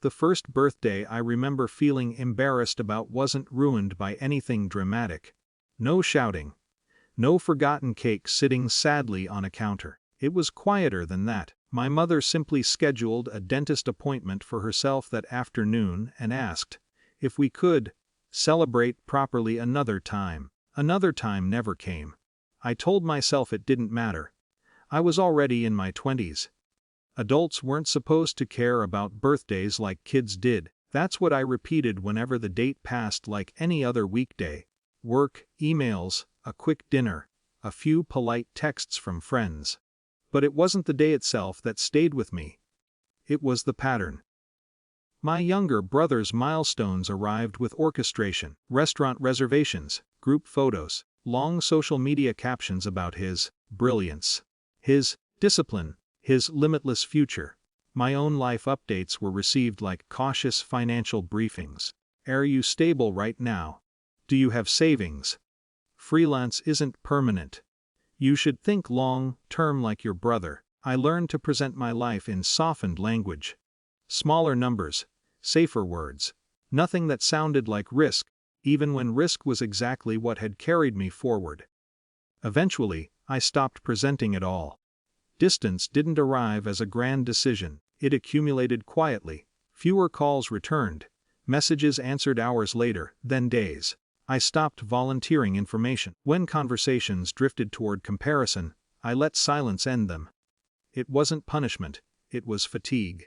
The first birthday I remember feeling embarrassed about wasn't ruined by anything dramatic. No shouting. No forgotten cake sitting sadly on a counter. It was quieter than that. My mother simply scheduled a dentist appointment for herself that afternoon and asked if we could celebrate properly another time. Another time never came. I told myself it didn't matter. I was already in my 20s. Adults weren't supposed to care about birthdays like kids did. That's what I repeated whenever the date passed like any other weekday. Work, emails, a quick dinner, a few polite texts from friends. But it wasn't the day itself that stayed with me. It was the pattern. My younger brother's milestones arrived with orchestration, restaurant reservations, group photos, long social media captions about his brilliance, his discipline, his limitless future. My own life updates were received like cautious financial briefings. Are you stable right now? Do you have savings? Freelance isn't permanent. You should think long-term like your brother. I learned to present my life in softened language. Smaller numbers, safer words. Nothing that sounded like risk, even when risk was exactly what had carried me forward. Eventually, I stopped presenting it all. Distance didn't arrive as a grand decision, it accumulated quietly. Fewer calls returned, messages answered hours later, then days. I stopped volunteering information. When conversations drifted toward comparison, I let silence end them. It wasn't punishment, it was fatigue.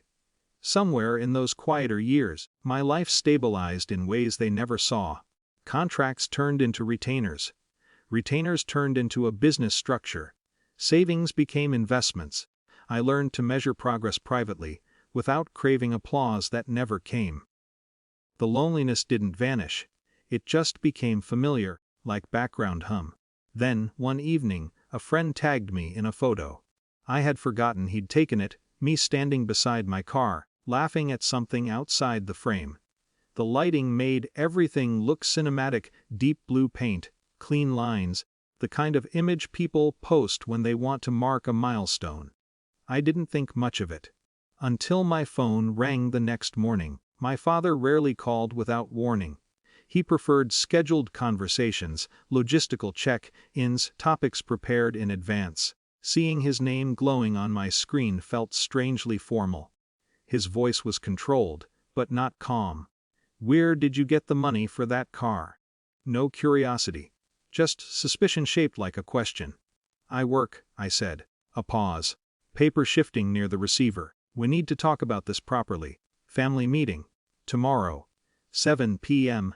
Somewhere in those quieter years, my life stabilized in ways they never saw. Contracts turned into retainers. Retainers turned into a business structure. Savings became investments. I learned to measure progress privately, without craving applause that never came. The loneliness didn't vanish. It just became familiar, like background hum. Then, one evening, a friend tagged me in a photo. I had forgotten he'd taken it, me standing beside my car, laughing at something outside the frame. The lighting made everything look cinematic, deep blue paint, clean lines, the kind of image people post when they want to mark a milestone. I didn't think much of it. Until my phone rang the next morning. My father rarely called without warning. He preferred scheduled conversations, logistical check-ins, topics prepared in advance. Seeing his name glowing on my screen felt strangely formal. His voice was controlled, but not calm. "Where did you get the money for that car?" No curiosity. Just suspicion shaped like a question. "I work," I said. A pause. Paper shifting near the receiver. "We need to talk about this properly. Family meeting. Tomorrow. 7 p.m.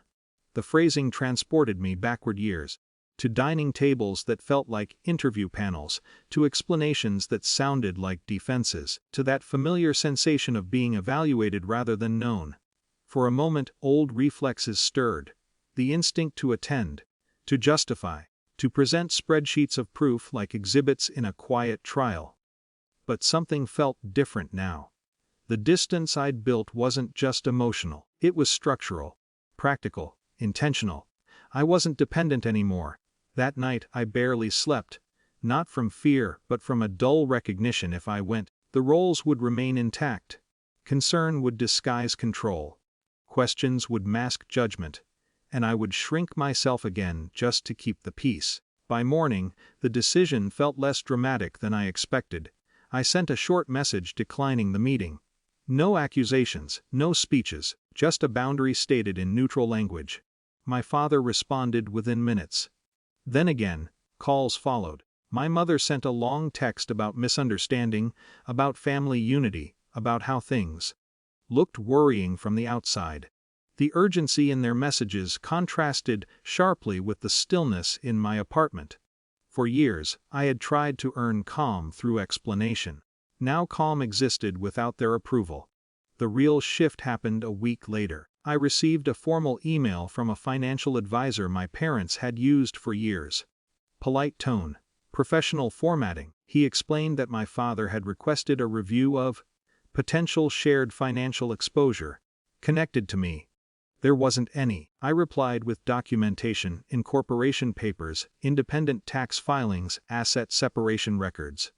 The phrasing transported me backward years. To dining tables that felt like interview panels, to explanations that sounded like defenses, to that familiar sensation of being evaluated rather than known. For a moment, old reflexes stirred. The instinct to attend, to justify, to present spreadsheets of proof like exhibits in a quiet trial. But something felt different now. The distance I'd built wasn't just emotional, it was structural, practical, intentional. I wasn't dependent anymore. That night I barely slept, not from fear but from a dull recognition if I went, the roles would remain intact. Concern would disguise control. Questions would mask judgment. And I would shrink myself again just to keep the peace. By morning, the decision felt less dramatic than I expected. I sent a short message declining the meeting. No accusations, no speeches, just a boundary stated in neutral language. My father responded within minutes. Then again, calls followed. My mother sent a long text about misunderstanding, about family unity, about how things looked worrying from the outside. The urgency in their messages contrasted sharply with the stillness in my apartment. For years, I had tried to earn calm through explanation. Now calm existed without their approval. The real shift happened a week later. I received a formal email from a financial advisor my parents had used for years. Polite tone, professional formatting. He explained that my father had requested a review of potential shared financial exposure connected to me. There wasn't any. I replied with documentation, incorporation papers, independent tax filings, asset separation records.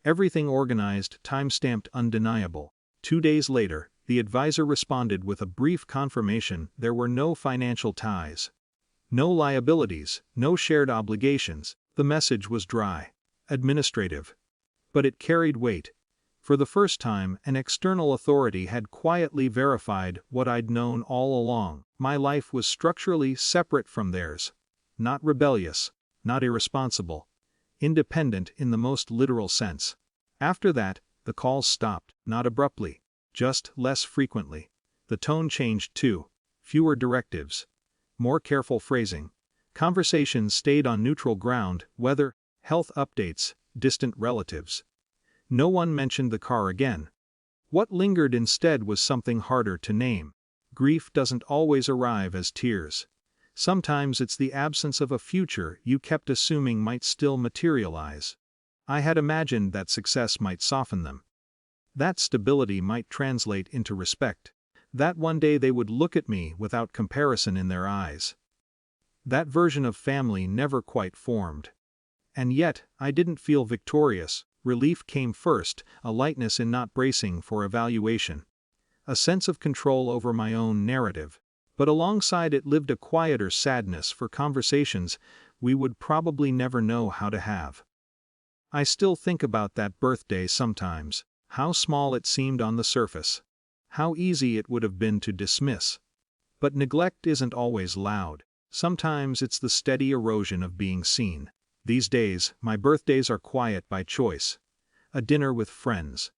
Everything organized, time-stamped, undeniable. 2 days later, The advisor responded with a brief confirmation there were no financial ties. No liabilities, no shared obligations. The message was dry, administrative. But it carried weight. For the first time, an external authority had quietly verified what I'd known all along. My life was structurally separate from theirs. Not rebellious, not irresponsible. Independent in the most literal sense. After that, the calls stopped, not abruptly, just less frequently. The tone changed too. Fewer directives. More careful phrasing. Conversations stayed on neutral ground, weather, health updates, distant relatives. No one mentioned the car again. What lingered instead was something harder to name. Grief doesn't always arrive as tears. Sometimes it's the absence of a future you kept assuming might still materialize. I had imagined that success might soften them. That stability might translate into respect. That one day they would look at me without comparison in their eyes. That version of family never quite formed. And yet, I didn't feel victorious. Relief came first, a lightness in not bracing for evaluation. A sense of control over my own narrative. But alongside it lived a quieter sadness for conversations we would probably never know how to have. I still think about that birthday sometimes, how small it seemed on the surface. How easy it would have been to dismiss. But neglect isn't always loud. Sometimes it's the steady erosion of being seen. These days, my birthdays are quiet by choice. A dinner with friends.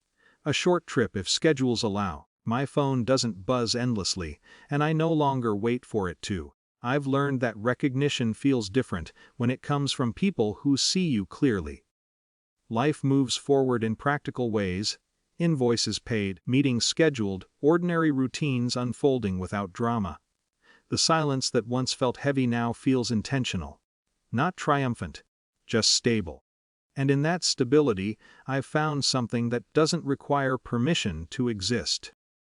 A short trip if schedules allow. My phone doesn't buzz endlessly, and I no longer wait for it to. I've learned that recognition feels different when it comes from people who see you clearly. Life moves forward in practical ways. Invoices paid, meetings scheduled, ordinary routines unfolding without drama. The silence that once felt heavy now feels intentional. Not triumphant, just stable. And in that stability, I've found something that doesn't require permission to exist.